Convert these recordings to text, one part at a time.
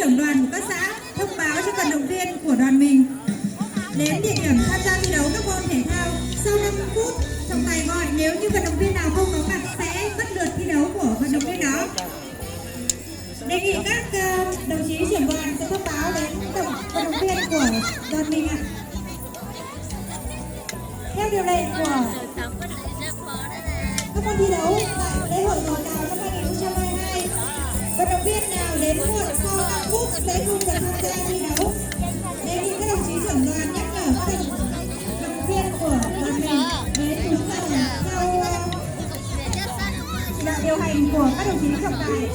trưởng đoàn của các xã thông báo cho vận động viên của đoàn mình đến địa điểm tham gia thi đấu các môn thể thao. Sau 5 phút trọng tài gọi, nếu như vận động viên nào không có mặt sẽ mất lượt thi đấu của vận động viên đó. Đề nghị các đồng chí trưởng đoàn sẽ thông báo đến vận động viên của đoàn mình ạ. Theo điều lệ của các môn thi đấu tại lễ hội Gò Đào năm 2022, vận động viên nào đến muộn sau 5 phút sẽ không được tham gia thi đấu. Đề nghị các đồng chí trưởng đoàn nhắc nhở các vận động viên của đoàn mình đến đúng giờ theo chỉ đạo điều hành của các đồng chí trọng tài.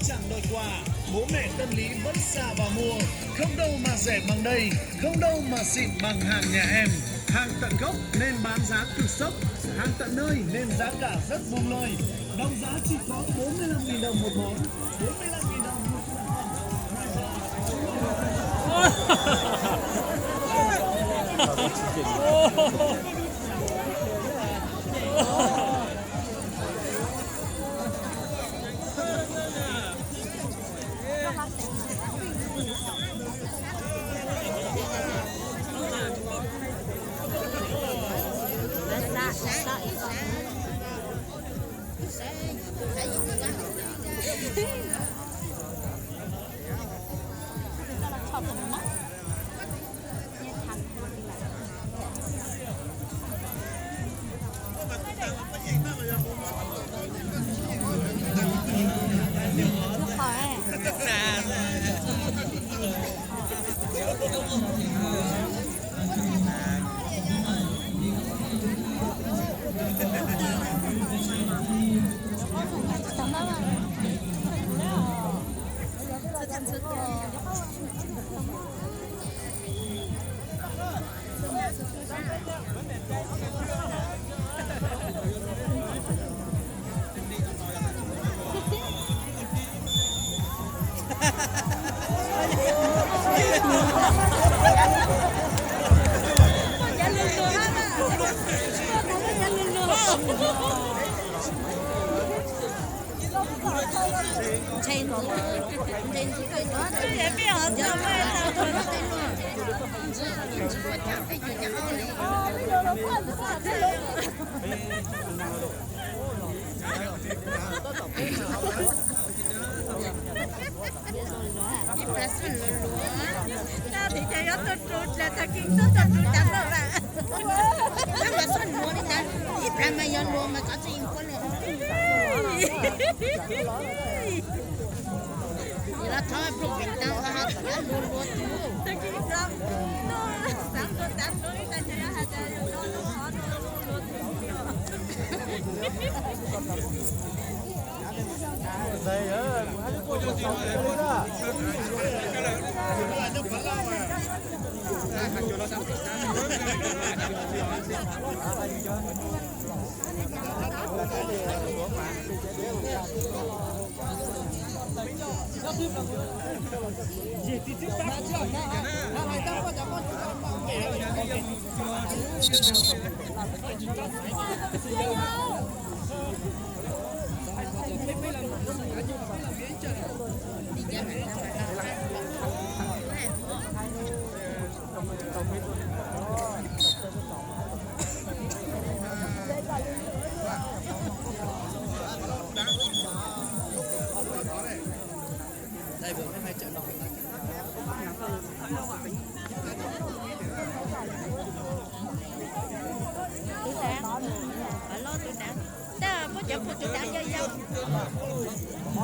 Chẳng đòi quà, bố mẹ tâm lý vẫn xả vào mua. Không đâu mà rẻ bằng đây, không đâu mà xịn bằng hàng nhà em. Hàng tận gốc nên bán giá cực sốc, hàng tận nơi nên giá cả rất buông lơi. Đồng giá chỉ có 45.000 đồng một món, 45.000 đồng một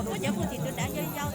Có giờ phụ thì tôi đã dây dâu.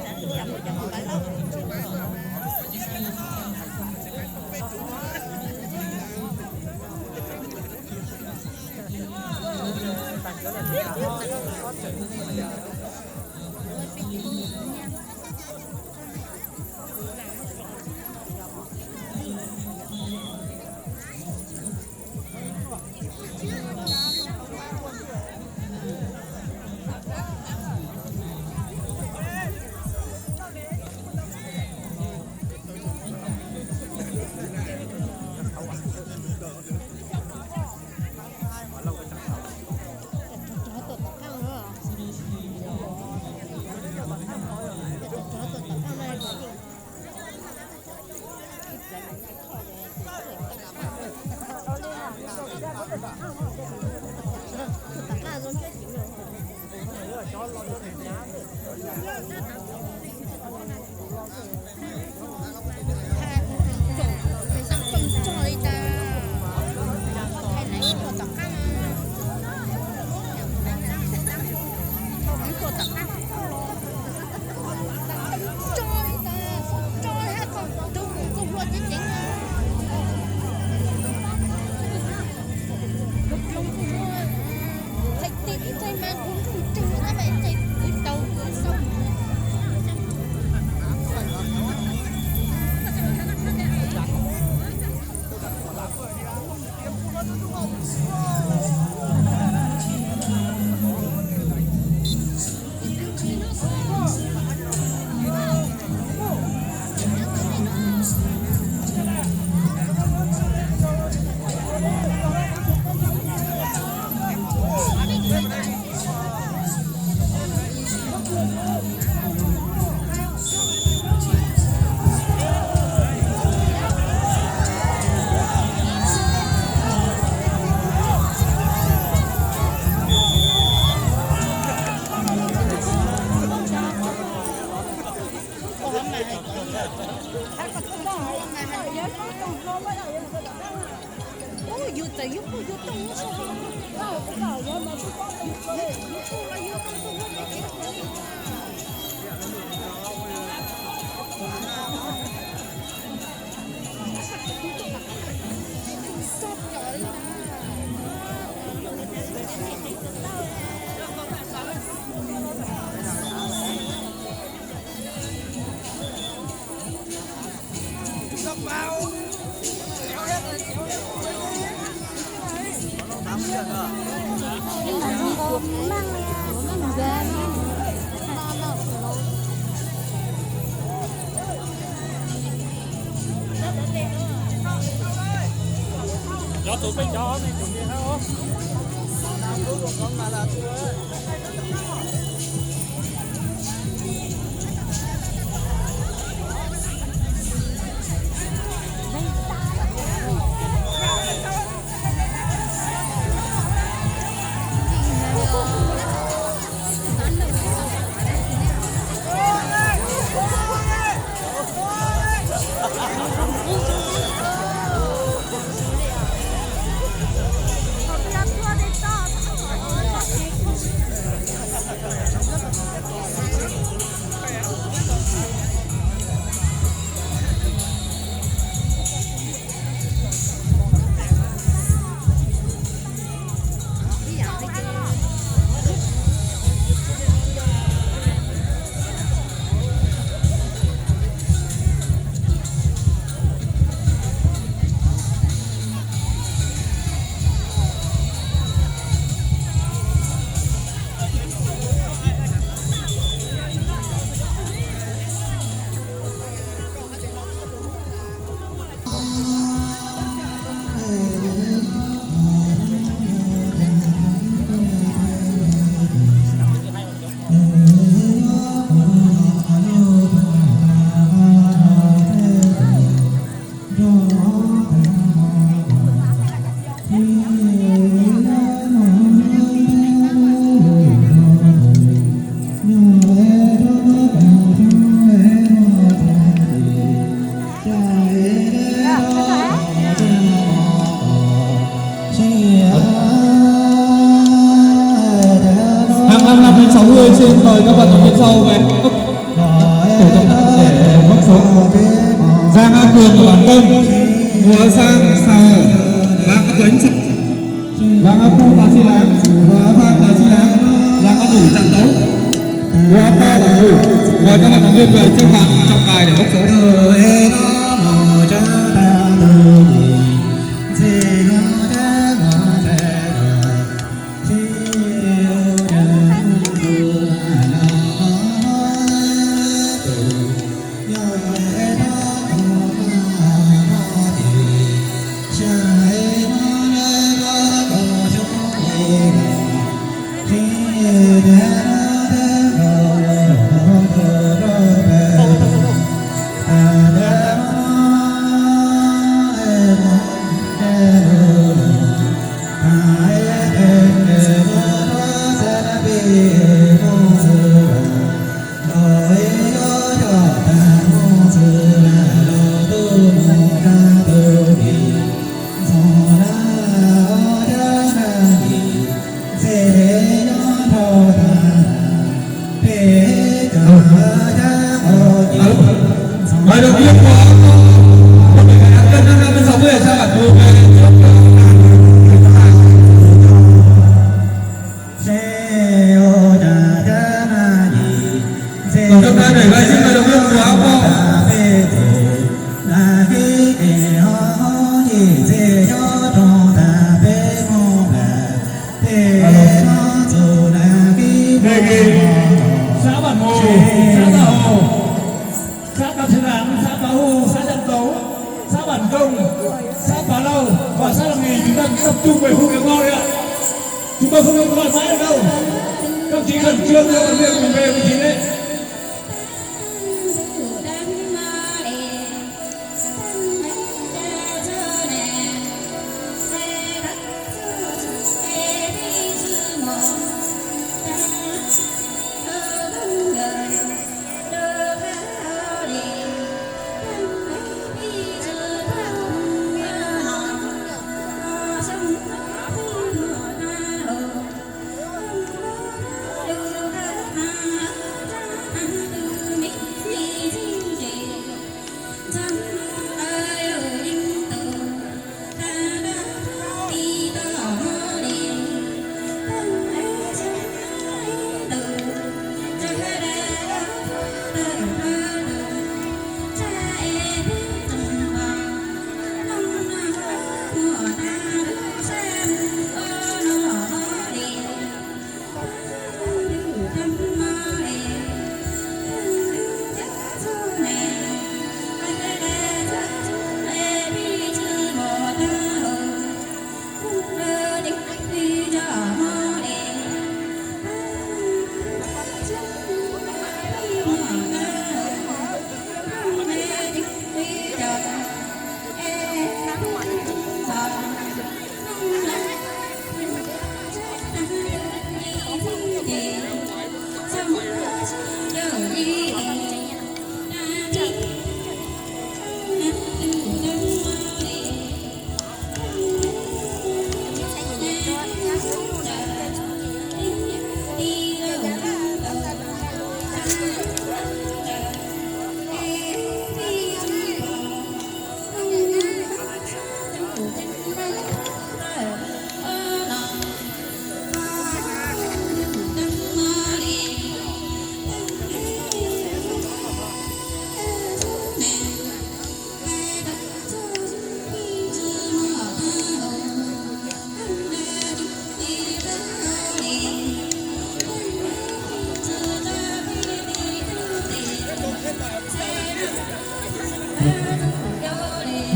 Cho tụi bên đó này tụi kia không? Con mà là tụi xin mời các vận động viên sau về tổ trọng tải để bốc số. Giang A Cường và Bản Công, Mùa Sang Sào, Giang A Tuấn, Giang A Phu Tà Chi Láng, và Phan Tà Chi Láng, Giang A Đủ trận đấu. Mùa A Pha Tà Đủ, mời các vận động viên về trước mặt trọng tài để bốc số. Oh mời đồng viên của một người đàn cân 560 sang bản đồ về tổng trọng tài đẩy vai xin mời đồng viên của áo bộ đề nghị xã Bản Hồ, xã Tà Hồ, xã Tam Sơn Lãng, xã Bá Hu, xã Trạm Tấu, xã Bản Công, xã Bá Lâu và xã Làng Nghì chúng ta tập trung về khu vực ngôi ạ. Chúng tôi không có mãi ở đâu. Các chị khẩn trương cho đoàn viên cùng về vị trí đấy.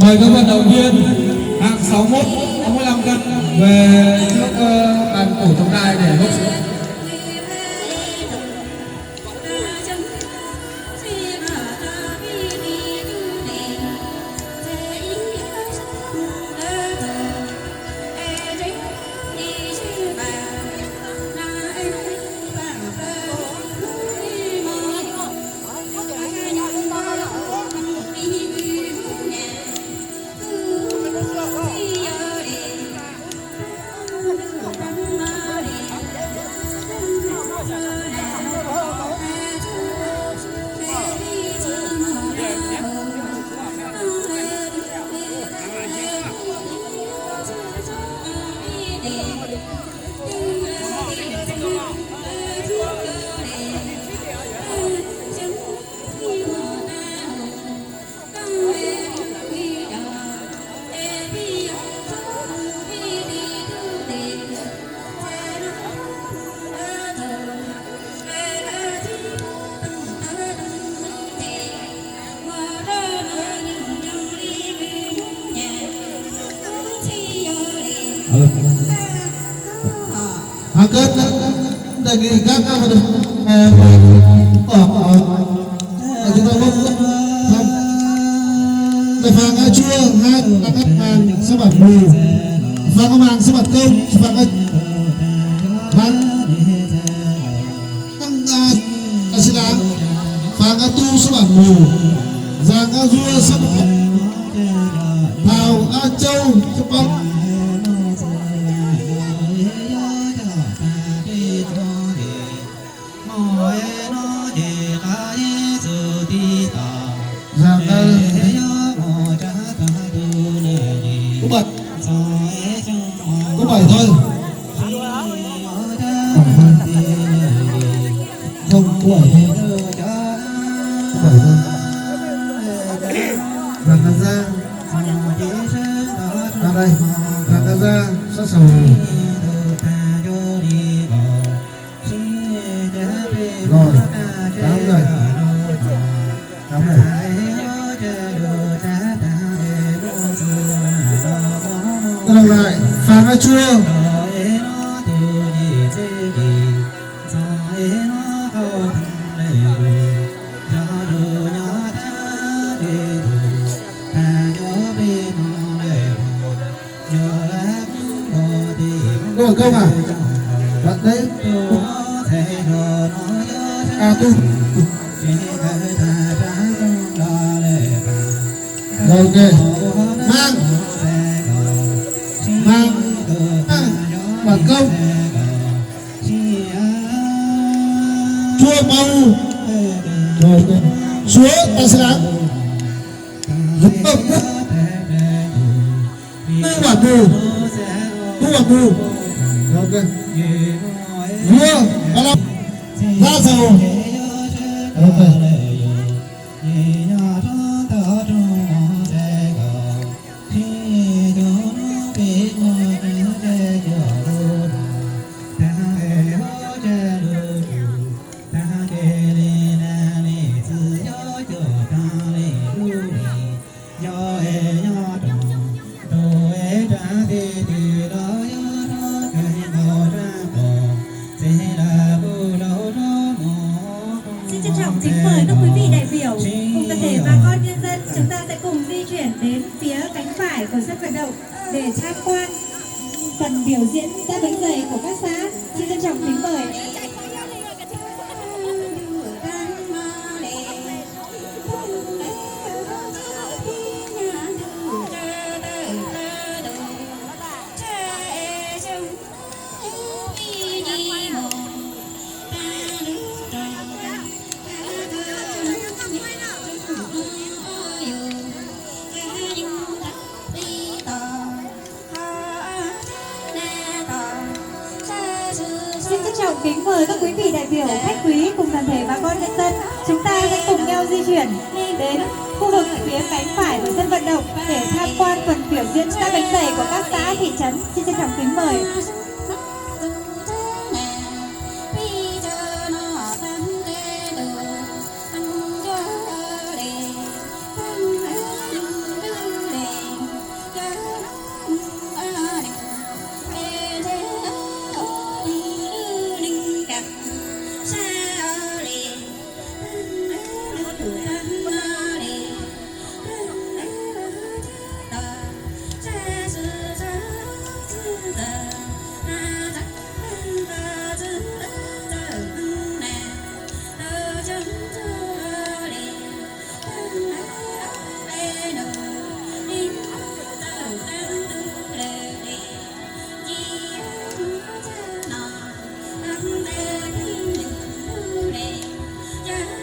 mời các vận động viên hạng 61, 65 cân về trước bàn cổ trọng tài để bốc xuống. Kết đề nghị các vận động chúng ta không để phang chua hai các hàng số bản mù phang mang số bản công phang tăng sĩ đáng phang tu số bản mù giang dua số bản thảo châu số bản rằng Có 7 thôi. Không có 7 thôi. Có 7 thôi. Vàng Hà Giang. À đây, Vàng Hà Giang, sát sầu. Rồi, 8 rồi. 8 rồi. Ta đọc lại, Phàng A Chua. Có một câu à? Bạn đấy. À tu. Rồi ok. Mang. Bản công. Chua mau. Rồi ok. Chúa ta sẽ đáng. Giúp tâm nhất. Tu bản mù. Tu bản mù. Rồi ok. Vua. Ba lắm. Ra dầu. Ok. Xin trân trọng kính mời các quý vị đại biểu cùng toàn thể bà con nhân dân, chúng ta sẽ cùng di chuyển đến phía cánh phải của sân vận động để tham quan phần biểu diễn ra bánh dày của các xã. Xin trân trọng kính mời. Xin trân trọng kính mời các quý vị đại biểu, khách quý cùng toàn thể bà con nhân dân, chúng ta sẽ cùng nhau di chuyển đến khu vực phía cánh phải của sân vận động để tham quan phần biểu diễn các bánh dày của các xã thị trấn. Xin trân trọng kính mời.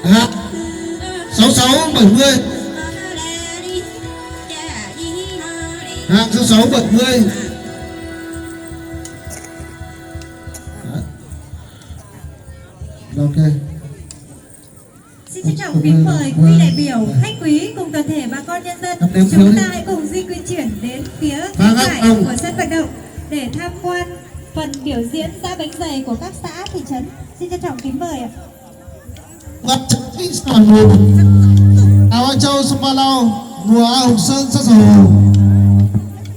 À, 6670. Hàng 6670. Ok. Xin trân trọng kính mời quý vị đại biểu, khách quý cùng toàn thể bà con nhân dân, chúng ta hãy cùng di chuyển đến phía cánh phải của sân vận động để tham quan phần biểu diễn ra bánh dày của các xã thị trấn. Xin trân trọng kính mời ạ. Ngắt chích sản mùa Áo An Châu Sông Ba Lao, mùa A Hồng Sơn sát sầu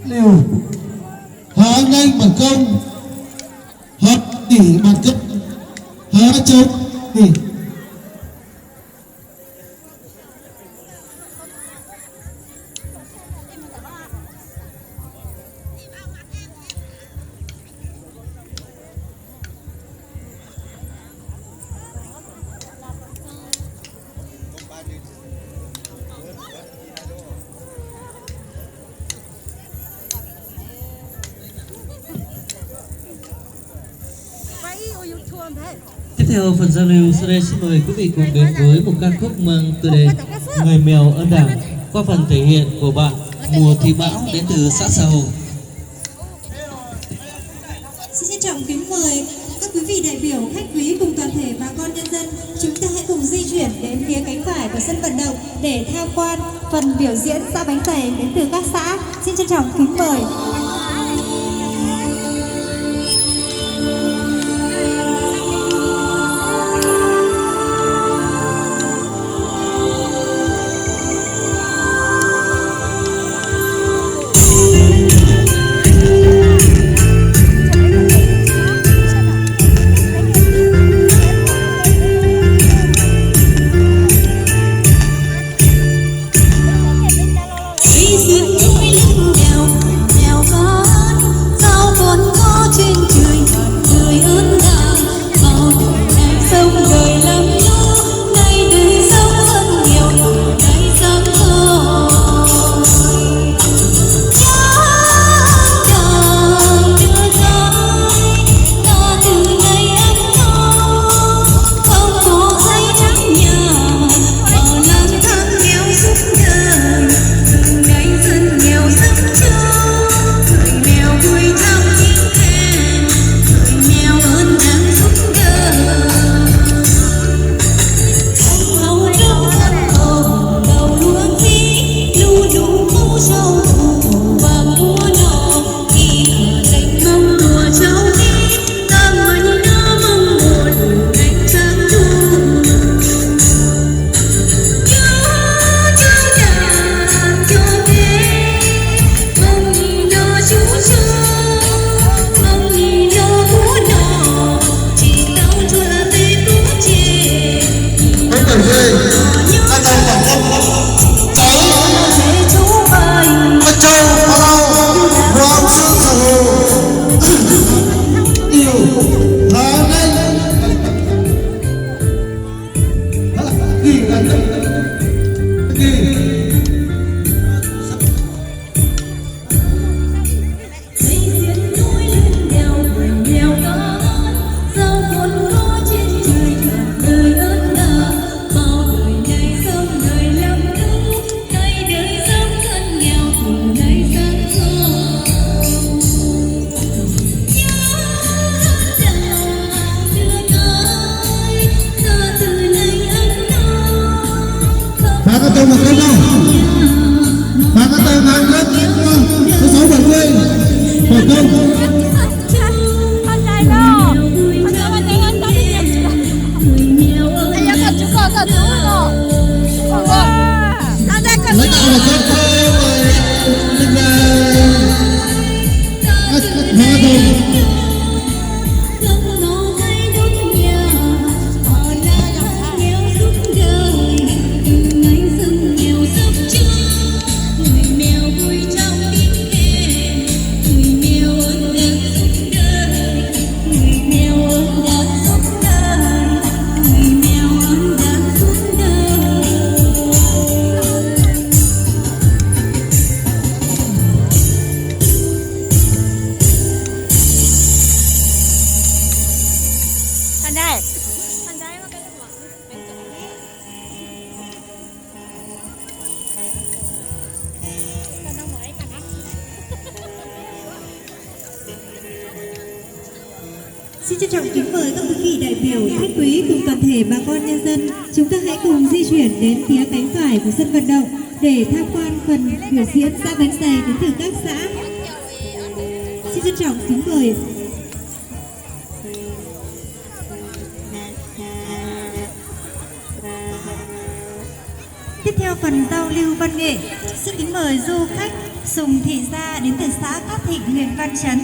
liều Hà An Nhanh bản công, hợp tỷ bản cấp, Hà An Châu tỷ. Tiếp theo phần giao lưu, sau đây xin mời quý vị cùng đến với một ca khúc mang tựa đề người mèo ơn Đảng qua phần thể hiện của bạn Mùa Thị Mão đến từ xã Sa Hồ. Xin trân trọng kính mời các quý vị đại biểu, khách quý cùng toàn thể bà con nhân dân, chúng ta hãy cùng di chuyển đến phía cánh phải của sân vận động để tham quan phần biểu diễn dã bánh tày đến từ các xã. Xin trân trọng kính mời. Xin trân trọng kính mời các quý vị đại biểu, khách quý cùng toàn thể bà con nhân dân, chúng ta hãy cùng di chuyển đến phía cánh phải của sân vận động để tham quan phần biểu diễn dã bánh tày đến từ các xã. Xin trân trọng kính mời. Tiếp theo phần giao lưu văn nghệ, xin kính mời du khách Sùng Thị Gia đến từ xã Cát Thịnh, huyện Văn Chấn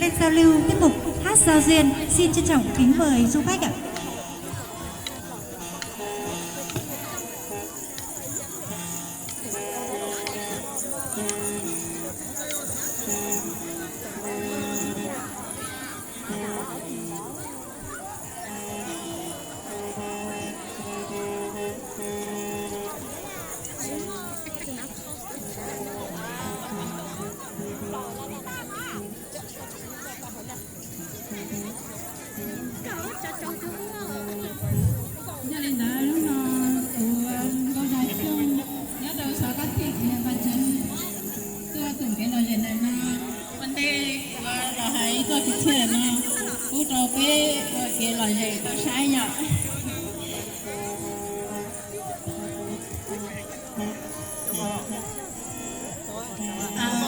lên giao lưu tiết mục hát giao duyên. Xin trân trọng kính mời du khách ạ. cho kia là gì có sai nhở.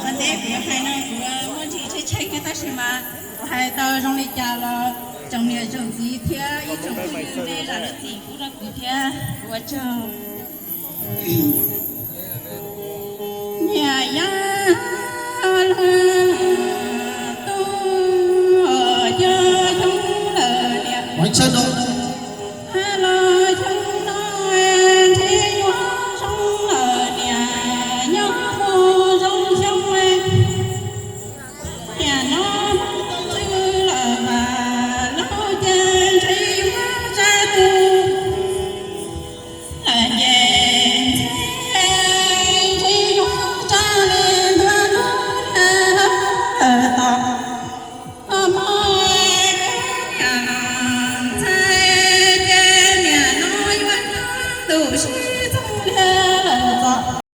Vấn đề của hai năm của vấn đề chơi chơi cái ta xem mà hai tao trong này cha là trong này trồng gì thế ít trồng gì đây là nó gì cũng là của thế của cho